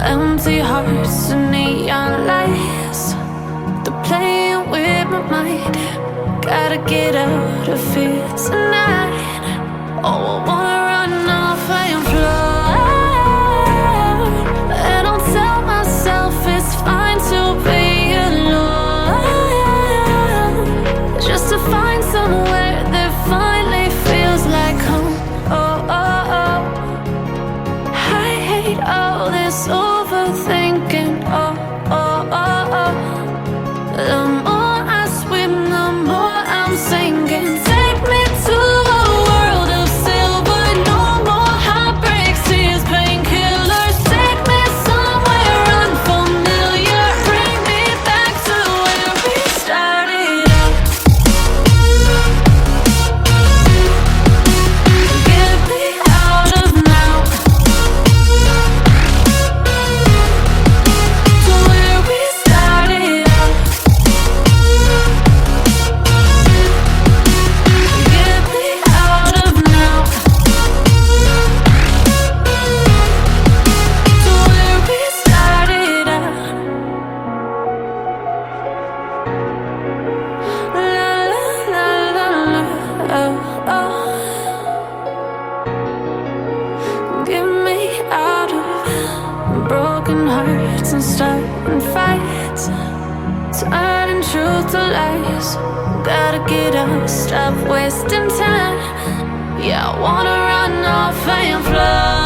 Empty hearts and neon lights, they're playing with my mind. Gotta get out of here tonight. Oh, I wanna run off and fly. And I'll tell myself it's fine to be alone, just to find somewhere that finally feels like home. Oh, oh, oh. I hate all this overthinking. Oh, oh, oh, oh. The more I swim, the more I'm sinking. Take me to a world of silver. No more heartbreaks, tears, painkillers. Take me somewhere unfamiliar. Bring me back to where we started out. Get me out of now, to where we started out. Get me out of now, to where we started out. La la la la la, oh, oh. Get me out of broken hearts and starting fights, turning truth to lies. Gotta get up, stop wasting time. Yeah, I wanna run off and fly.